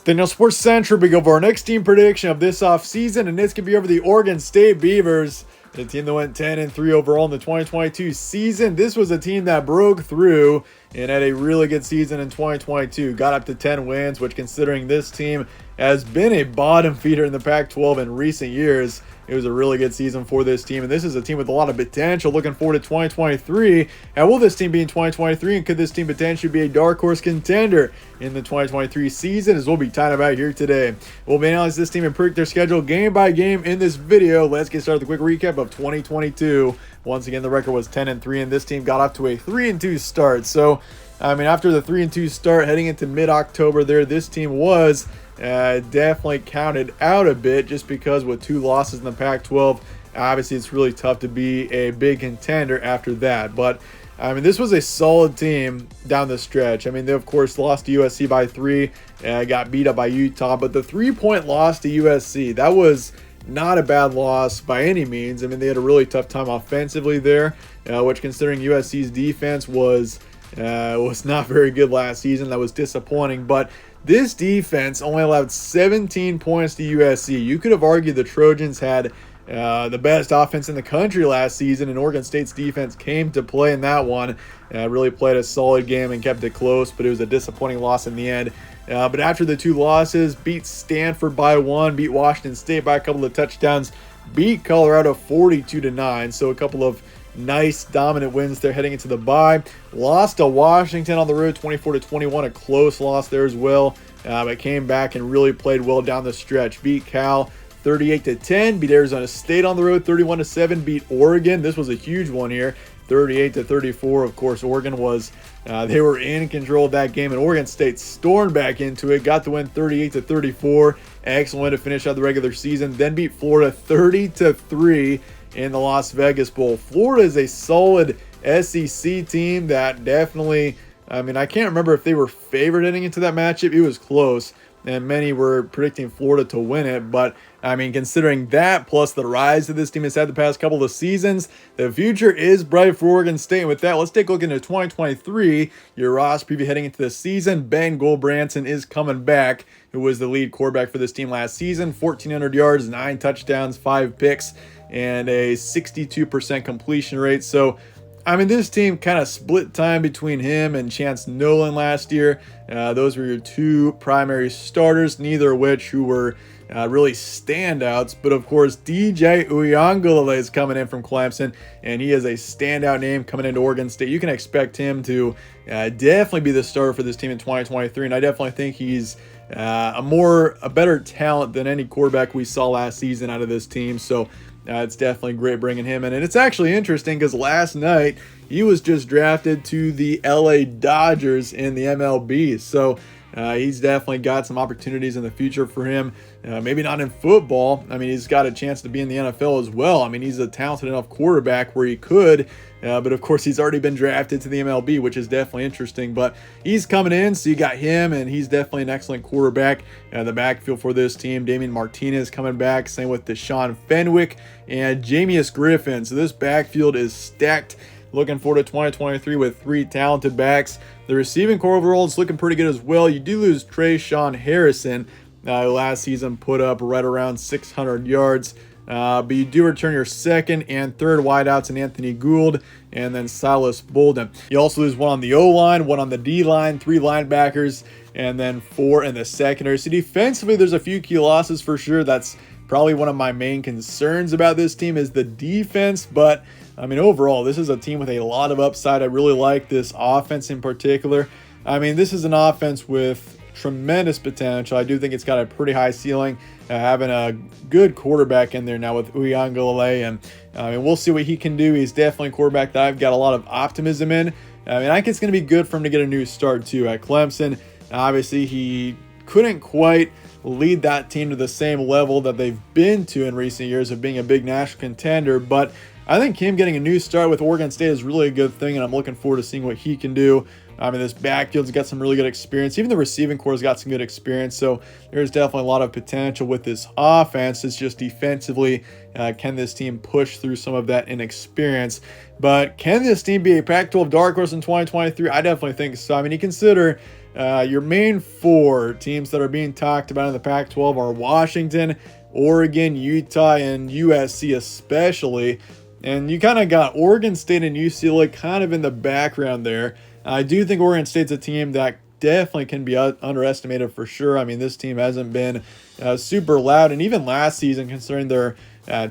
Then now Sports Central, we go for our next team prediction of this offseason, and this could be over the Oregon State Beavers, the team that went 10-3 overall in the 2022 season. This was a team that broke through and had a really good season in 2022. Got up to 10 wins, which, considering this team has been a bottom feeder in the Pac-12 in recent years, it was a really good season for this team. And this is a team with a lot of potential. Looking forward to 2023. How will this team be in 2023? And could this team potentially be a dark horse contender in the 2023 season? As we'll be talking about here today. We'll be analyzing this team and predict their schedule game by game in this video. Let's get started with a quick recap of 2022. Once again, the record was 10-3, and this team got off to a 3-2 start. So, after the 3-2 start, heading into mid-October there, this team was definitely counted out a bit, just because with 2 losses in the Pac-12, obviously it's really tough to be a big contender after that. But this was a solid team down the stretch. They of course lost to USC by 3, got beat up by Utah, but the 3-point loss to USC, that was not a bad loss by any means. They had a really tough time offensively there, which, considering USC's defense was not very good last season, that was disappointing. But this defense only allowed 17 points to USC. You could have argued the Trojans had the best offense in the country last season, and Oregon State's defense came to play in that one. Really played a solid game and kept it close, but it was a disappointing loss in the end. But after the 2 losses, beat Stanford by 1, beat Washington State by a couple of touchdowns, beat Colorado 42-9. So a couple of nice dominant wins there heading into the bye. Lost to Washington on the road 24-21, a close loss there as well. But came back and really played well down the stretch. Beat Cal 38-10, beat Arizona State on the road 31-7, beat Oregon. This was a huge one here, 38-34. Of course, Oregon was they were in control of that game, and Oregon State stormed back into it, got the win 38-34. Excellent way to finish out the regular season. Then beat Florida 30-3 in the Las Vegas Bowl. Florida is a solid SEC team that definitely, I can't remember if they were favored heading into that matchup. It was close, and many were predicting Florida to win it. But, considering that, plus the rise that this team has had the past couple of seasons, the future is bright for Oregon State. And with that, let's take a look into 2023. Your roster preview heading into the season. Ben Goldbranson is coming back, who was the lead quarterback for this team last season. 1,400 yards, 9 touchdowns, 5 picks, and a 62% completion rate. So, this team kind of split time between him and Chance Nolan last year. Those were your 2 primary starters, neither of which who were really standouts. But of course, DJ Uiagalelei is coming in from Clemson, and he is a standout name coming into Oregon State. You can expect him to definitely be the starter for this team in 2023, and I definitely think he's a better talent than any quarterback we saw last season out of this team. So it's definitely great bringing him in. And it's actually interesting because last night he was just drafted to the LA Dodgers in the MLB. So he's definitely got some opportunities in the future for him. Maybe not in football. He's got a chance to be in the NFL as well. He's a talented enough quarterback where he could. But of course, he's already been drafted to the MLB, which is definitely interesting. But he's coming in, so you got him, and he's definitely an excellent quarterback. The backfield for this team, Damian Martinez coming back, same with Deshaun Fenwick and Jameis Griffin. So this backfield is stacked. Looking forward to 2023 with 3 talented backs. The receiving core overall is looking pretty good as well. You do lose Trayshawn Harrison, who last season put up right around 600 yards. But you do return your 2nd and 3rd wideouts in Anthony Gould and then Silas Bolden. You also lose 1 on the O-line, 1 on the D-line, 3 linebackers, and then 4 in the secondary. So defensively, there's a few key losses for sure. That's probably one of my main concerns about this team is the defense. But, overall, this is a team with a lot of upside. I really like this offense in particular. This is an offense with tremendous potential. I do think it's got a pretty high ceiling, having a good quarterback in there now with Uiagalelei, and we'll see what he can do. He's definitely a quarterback that I've got a lot of optimism in. I think it's going to be good for him to get a new start too at Clemson. Obviously, he couldn't quite lead that team to the same level that they've been to in recent years of being a big national contender, but I think him getting a new start with Oregon State is really a good thing, and I'm looking forward to seeing what he can do. I mean, this backfield's got some really good experience. Even the receiving corps has got some good experience. So there's definitely a lot of potential with this offense. It's just defensively, can this team push through some of that inexperience? But can this team be a Pac-12 dark horse in 2023? I definitely think so. I mean, you consider your main four teams that are being talked about in the Pac-12 are Washington, Oregon, Utah, and USC especially. And you kind of got Oregon State and UCLA kind of in the background there. I do think Oregon State's a team that definitely can be underestimated for sure. I mean, this team hasn't been super loud. And even last season, considering their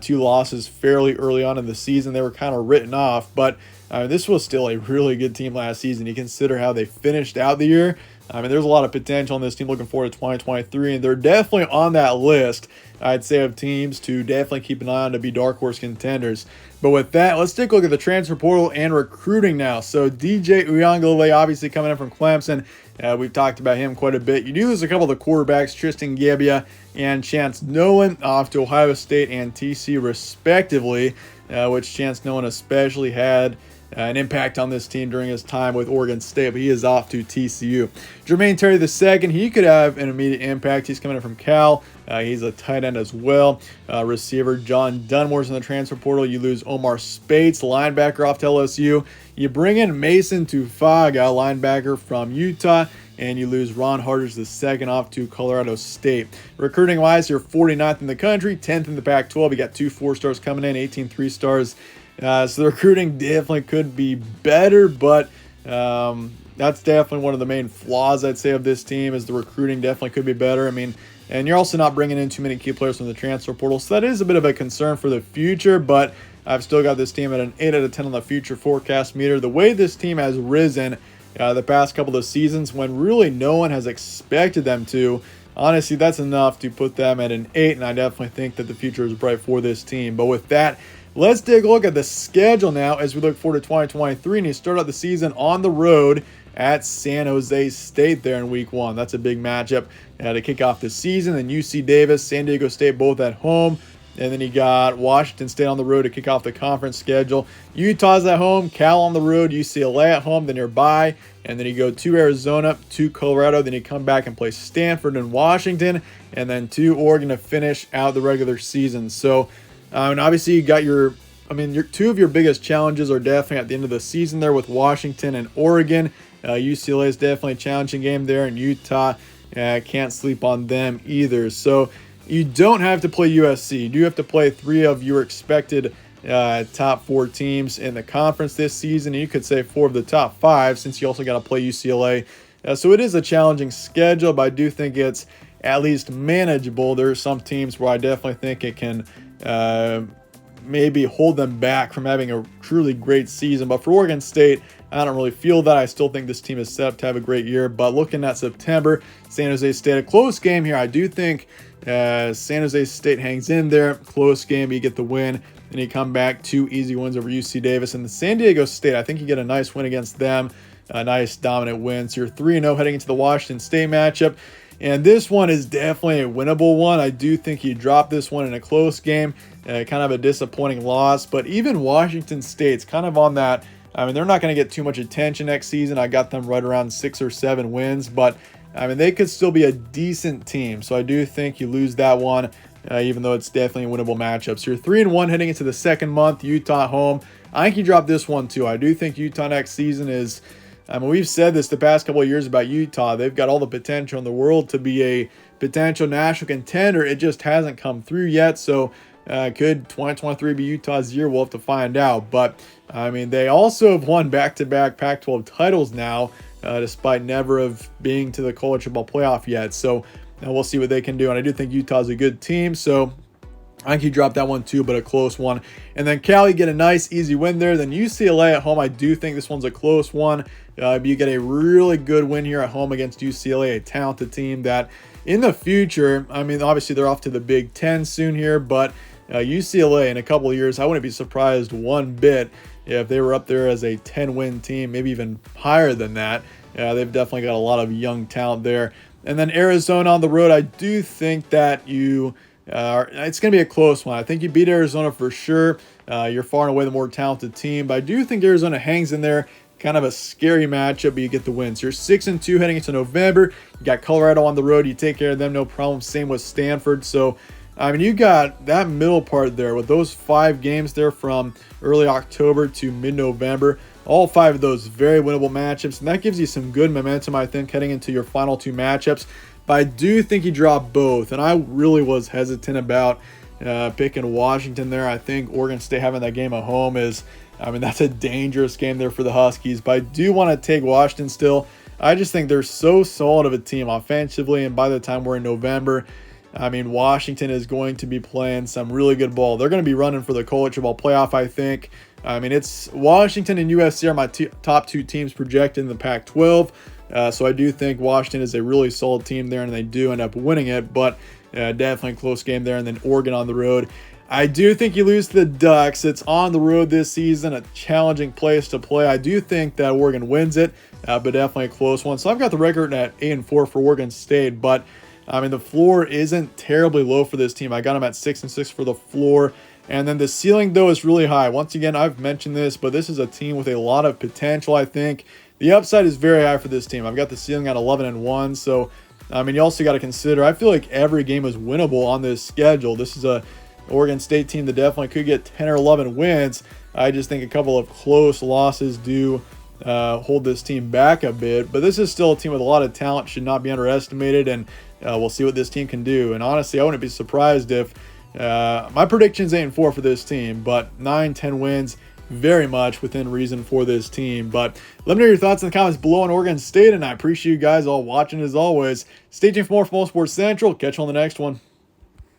2 losses fairly early on in the season, they were kind of written off. But this was still a really good team last season. You consider how they finished out the year. I mean, there's a lot of potential in this team looking forward to 2023, and they're definitely on that list, I'd say, of teams to definitely keep an eye on to be dark horse contenders. But with that, let's take a look at the transfer portal and recruiting now. So DJ Uiagalelei obviously coming in from Clemson. We've talked about him quite a bit. You do lose a couple of the quarterbacks, Tristan Gebbia and Chance Nolan, off to Ohio State and TCU respectively, which Chance Nolan especially had an impact on this team during his time with Oregon State, but he is off to TCU. Jermaine Terry II, he could have an immediate impact. He's coming in from Cal. He's a tight end as well. Receiver John Dunmore's in the transfer portal. You lose Omar Spates, linebacker, off to LSU. You bring in Mason Tufaga, linebacker from Utah, and you lose Ron Harders II off to Colorado State. Recruiting-wise, you're 49th in the country, 10th in the Pac-12. You got 2 4-stars coming in, 18 3-stars. So the recruiting definitely could be better, but that's definitely one of the main flaws, I'd say, of this team, is the recruiting definitely could be better. I mean, and you're also not bringing in too many key players from the transfer portal, so that is a bit of a concern for the future, but I've still got this team at an 8 out of 10 on the future forecast meter. The way this team has risen the past couple of seasons, when really no one has expected them to, honestly, that's enough to put them at an 8, and I definitely think that the future is bright for this team. But with that, let's take a look at the schedule now as we look forward to 2023, and you start out the season on the road at San Jose State there in week 1. That's a big matchup to kick off the season. Then UC Davis, San Diego State both at home. And then you got Washington State on the road to kick off the conference schedule. Utah's at home, Cal on the road, UCLA at home, then you're bye. And then you go to Arizona, to Colorado, then you come back and play Stanford and Washington, and then to Oregon to finish out the regular season. So, and obviously you got your 2 of your biggest challenges are definitely at the end of the season there with Washington and Oregon. UCLA is definitely a challenging game there, and Utah, can't sleep on them either. So you don't have to play USC. You do have to play 3 of your expected top 4 teams in the conference this season. You could say 4 of the top 5, since you also got to play UCLA. So it is a challenging schedule, but I do think it's at least manageable. There are some teams where I definitely think it can maybe hold them back from having a truly great season. But for Oregon State, I don't really feel that. I still think this team is set up to have a great year. But looking at September, San Jose State, a close game here. I do think San Jose State hangs in there. Close game, you get the win. Then you come back 2 easy wins over UC Davis. And the San Diego State, I think you get a nice win against them. A nice dominant win. So you're 3-0 heading into the Washington State matchup. And this one is definitely a winnable one. I do think you drop this one in a close game. Kind of a disappointing loss. But even Washington State's kind of on that. I mean, they're not going to get too much attention next season. I got them right around 6 or 7 wins. But, I mean, they could still be a decent team. So I do think you lose that one, even though it's definitely a winnable matchup. So you're 3-1 heading into the second month. Utah home. I think you drop this one too. I do think Utah next season is... I mean, we've said this the past couple of years about Utah. They've got all the potential in the world to be a potential national contender. It just hasn't come through yet. So could 2023 be Utah's year? We'll have to find out. But, I mean, they also have won back-to-back Pac-12 titles now, despite never have being to the college football playoff yet. So we'll see what they can do. And I do think Utah's a good team. So I think you drop that one too, but a close one. And then Cal, you get a nice, easy win there. Then UCLA at home, I do think this one's a close one. You get a really good win here at home against UCLA, a talented team that in the future, I mean, obviously they're off to the Big Ten soon here, but UCLA in a couple of years, I wouldn't be surprised one bit if they were up there as a 10-win team, maybe even higher than that. They've definitely got a lot of young talent there. And then Arizona on the road, I do think that you It's going to be a close one. I think you beat Arizona for sure. You're far and away the more talented team, but I do think Arizona hangs in there. Kind of a scary matchup, but you get the wins. You're 6-2 heading into November. You got Colorado on the road. You take care of them, no problem. Same with Stanford. So, I mean, you got that middle part there with those 5 games there from early October to mid-November. All 5 of those very winnable matchups, and that gives you some good momentum, I think, heading into your final 2 matchups. But I do think you drop both, and I really was hesitant about picking Washington there. I think Oregon State having that game at home is, I mean, that's a dangerous game there for the Huskies. But I do want to take Washington still. I just think they're so solid of a team offensively, and by the time we're in November, I mean, Washington is going to be playing some really good ball. They're going to be running for the college football playoff, I think. I mean, it's Washington and USC are my top 2 teams projected in the Pac-12. So I do think Washington is a really solid team there, and they do end up winning it. But definitely a close game there, and then Oregon on the road. I do think you lose to the Ducks. It's on the road this season, a challenging place to play. I do think that Oregon wins it, but definitely a close one. So I've got the record at 8-4 for Oregon State, but I mean, the floor isn't terribly low for this team. I got them at 6-6 for the floor. And then the ceiling, though, is really high. Once again, I've mentioned this, but this is a team with a lot of potential, I think. The upside is very high for this team. I've got the ceiling at 11-1. So, I mean, you also got to consider, I feel like every game is winnable on this schedule. This is a Oregon State team that definitely could get 10 or 11 wins. I just think a couple of close losses do hold this team back a bit. But this is still a team with a lot of talent, should not be underestimated, and we'll see what this team can do. And honestly, I wouldn't be surprised if my prediction's 8-4 for this team, but 9-10 wins, very much within reason for this team. But let me know your thoughts in the comments below on Oregon State, and I appreciate you guys all watching as always. Stay tuned for more from All Sports Central. Catch you on the next one.